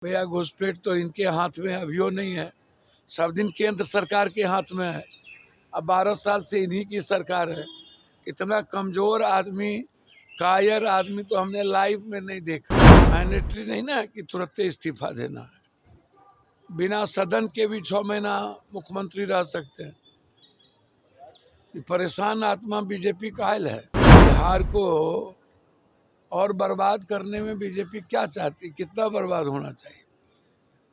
भैया घुसपैठ तो इनके हाथ में अभियो नहीं है, सब दिन केंद्र सरकार के हाथ में है। अब 12 साल से इन्हीं की सरकार है। इतना कमजोर आदमी, कायर आदमी तो हमने लाइफ में नहीं देखा। मैंडेटरी नहीं ना कि तुरंत इस्तीफा देना है। बिना सदन के भी 6 महीना मुख्यमंत्री रह सकते हैं। परेशान आत्मा बीजेपी कायल है। बिहार को और बर्बाद करने में बीजेपी क्या चाहती, कितना बर्बाद होना चाहिए?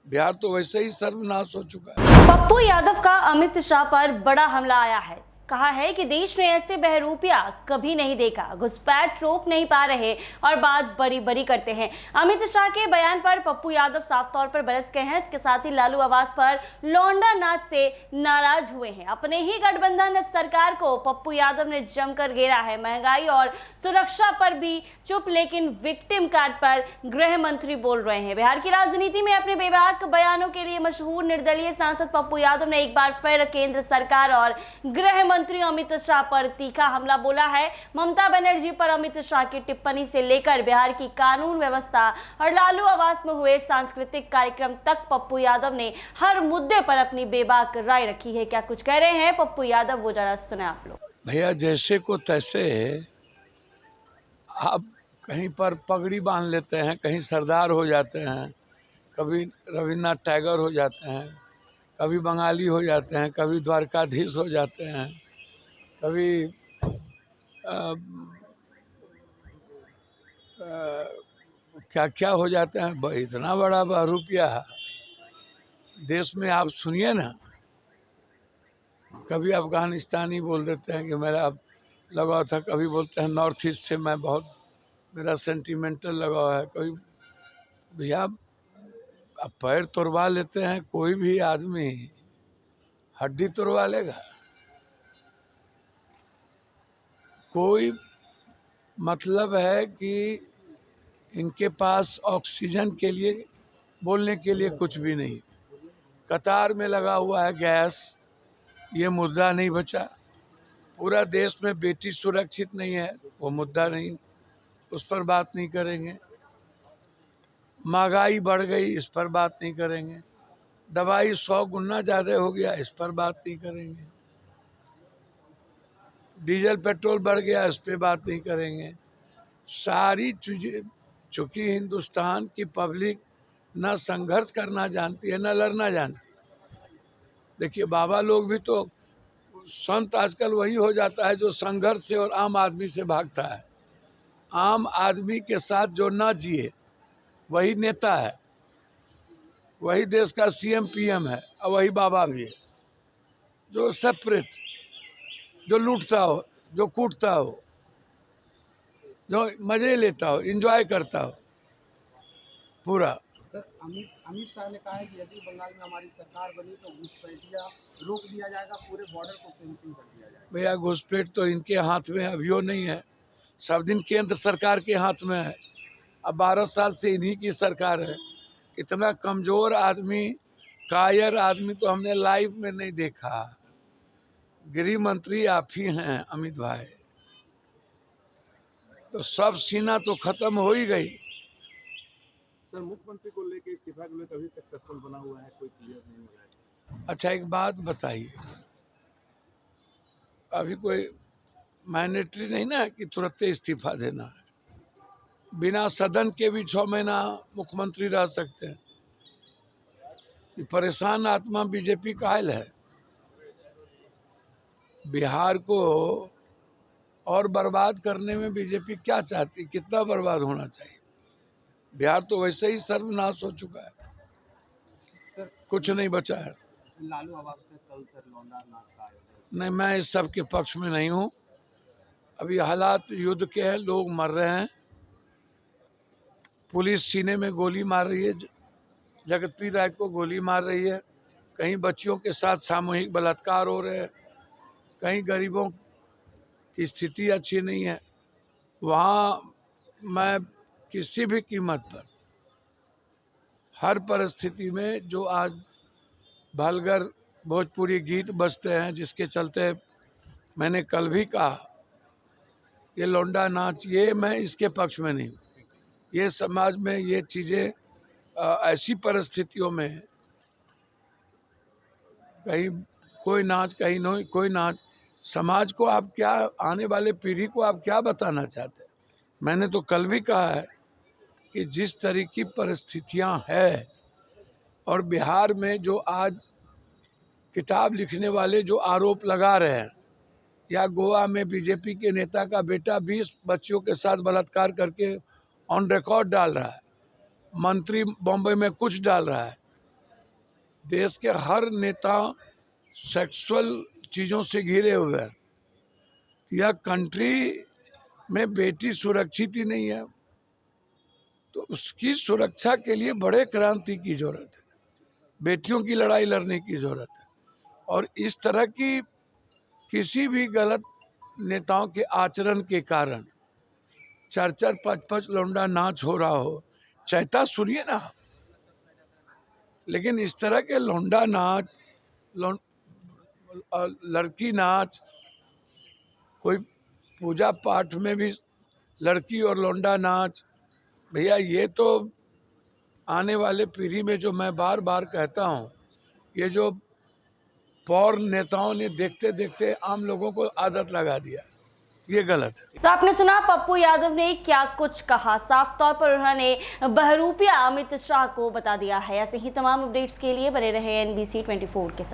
बिहार तो वैसे ही सर्वनाश हो चुका है। पप्पू यादव का अमित शाह पर बड़ा हमला आया है। कहा है कि देश ने ऐसे बहरूपिया कभी नहीं देखा, घुसपैठ रोक नहीं पा रहे और बात बड़ी बड़ी करते हैं। अमित शाह के बयान पर पप्पू यादव साफ तौर पर बरस गए हैं। इसके साथ ही लालू आवास पर लौंडा नाच से नाराज हुए हैं। अपने ही गठबंधन सरकार को पप्पू यादव ने जमकर घेरा है। महंगाई और सुरक्षा पर भी चुप, लेकिन विक्टिम कार्ड पर गृह मंत्री बोल रहे हैं। बिहार की राजनीति में अपने बेबाक बयानों के लिए मशहूर निर्दलीय सांसद पप्पू यादव ने एक बार फिर केंद्र सरकार और गृह मंत्री अमित शाह पर तीखा हमला बोला है। ममता बनर्जी पर अमित शाह की टिप्पणी से लेकर बिहार की कानून व्यवस्था और लालू आवास में हुए सांस्कृतिक कार्यक्रम तक पप्पू यादव ने हर मुद्दे पर अपनी बेबाक राय रखी है। क्या कुछ कह रहे हैं पप्पू यादव, वो जरा सुने आप लोग। भैया जैसे को तैसे आप कहीं पर पगड़ी बांध लेते हैं, कहीं सरदार हो जाते हैं, कभी रविन्द्रनाथ टैगोर हो जाते हैं, कभी बंगाली हो जाते हैं, कभी द्वारकाधीश हो जाते हैं, कभी क्या क्या हो जाते हैं। इतना बड़ा बहरूपिया देश में आप सुनिए ना। कभी अफगानिस्तानी बोल देते हैं कि मेरा लगाव था, कभी बोलते हैं नॉर्थ ईस्ट से मैं बहुत मेरा सेंटिमेंटल लगाव है। कभी भैया अब पैर तोड़वा लेते हैं, कोई भी आदमी हड्डी तोड़वा लेगा? कोई मतलब है कि इनके पास ऑक्सीजन के लिए, बोलने के लिए कुछ भी नहीं। कतार में लगा हुआ है गैस, ये मुद्दा नहीं बचा। पूरा देश में बेटी सुरक्षित नहीं है, वो मुद्दा नहीं, उस पर बात नहीं करेंगे। महंगाई बढ़ गई, इस पर बात नहीं करेंगे। दवाई 100 गुना ज़्यादा हो गया, इस पर बात नहीं करेंगे। डीजल पेट्रोल बढ़ गया, इस पर बात नहीं करेंगे। सारी चीज़ें, चूँकि हिंदुस्तान की पब्लिक ना संघर्ष करना जानती है, ना लड़ना जानती। देखिए बाबा लोग भी तो, संत आजकल वही हो जाता है जो संघर्ष से और आम आदमी से भागता है। आम आदमी के साथ जो ना जिए वही नेता है, वही देश का सीएम पीएम है, और वही बाबा भी है। जो सेपरेट, जो लूटता हो, जो कूटता हो, जो मजे लेता हो, एंजॉय करता हो पूरा। सर, अमित शाह ने कहा है कि यदि बंगाल में हमारी सरकार बनी तो घुसपैठिया रोक दिया जाएगा, पूरे बॉर्डर को फेंसिंग कर दिया जाएगा। भैया घुसपैठ तो इनके हाथ में अभियो नहीं है, सब दिन केंद्र सरकार के हाथ में है। अब 12 साल से इन्हीं की सरकार है। इतना कमजोर आदमी, कायर आदमी तो हमने लाइफ में नहीं देखा। गृह मंत्री आप ही हैं अमित भाई, तो सब सीना तो खत्म हो ही गई। सर, मुख्यमंत्री को लेकर इस्तीफा को लेकर अभी तक सस्पेंड बना हुआ है, कोई क्लियर नहीं हो रहा है। अच्छा एक बात बताइए, अभी कोई मैंडेटरी नहीं ना कि तुरंत इस्तीफा देना है। बिना सदन के भी 6 महीना मुख्यमंत्री रह सकते हैं। परेशान आत्मा बीजेपी कायल है। बिहार को और बर्बाद करने में बीजेपी क्या चाहती, कितना बर्बाद होना चाहिए? बिहार तो वैसे ही सर्वनाश हो चुका है, सर, कुछ नहीं बचा है। लालू आवास पे कल सर लौंडा नाच का आयोजन। नहीं, मैं इस सब के पक्ष में नहीं हूँ। अभी हालात युद्ध के हैं, लोग मर रहे हैं, पुलिस सीने में गोली मार रही है, जगतपी राय को गोली मार रही है, कहीं बच्चियों के साथ सामूहिक बलात्कार हो रहे हैं, कहीं गरीबों की स्थिति अच्छी नहीं है। वहाँ मैं किसी भी कीमत पर, हर परिस्थिति में, जो आज भलगर भोजपुरी गीत बजते हैं, जिसके चलते मैंने कल भी कहा ये लौंडा नाच, ये मैं इसके पक्ष में नहीं हूँ। ये समाज में ये चीज़ें ऐसी परिस्थितियों में कहीं कोई नाच, कहीं नहीं कोई नाच, समाज को आप क्या, आने वाले पीढ़ी को आप क्या बताना चाहते हैं? मैंने तो कल भी कहा है कि जिस तरह की परिस्थितियां हैं और बिहार में जो आज किताब लिखने वाले जो आरोप लगा रहे हैं, या गोवा में बीजेपी के नेता का बेटा 20 बच्चियों के साथ बलात्कार करके ऑन रिकॉर्ड डाल रहा है, मंत्री बॉम्बे में कुछ डाल रहा है, देश के हर नेता सेक्सुअल चीज़ों से घिरे हुए हैं। यह कंट्री में बेटी सुरक्षित ही नहीं है, तो उसकी सुरक्षा के लिए बड़े क्रांति की जरूरत है, बेटियों की लड़ाई लड़ने की जरूरत है। और इस तरह की किसी भी गलत नेताओं के आचरण के कारण 4-4, 5-5 लौंडा नाच हो रहा हो, चैता सुनिए ना, लेकिन इस तरह के लौंडा नाच, लड़की नाच, कोई पूजा पाठ में भी लड़की और लौंडा नाच, भैया ये तो आने वाले पीढ़ी में, जो मैं बार बार कहता हूँ, ये जो पौर नेताओं ने देखते देखते आम लोगों को आदत लगा दिया, ये गलत है। तो आपने सुना पप्पू यादव ने क्या कुछ कहा, साफ तौर पर उन्होंने बहरूपिया अमित शाह को बता दिया है। ऐसे ही तमाम अपडेट्स के लिए बने रहे NBC 24 के साथ।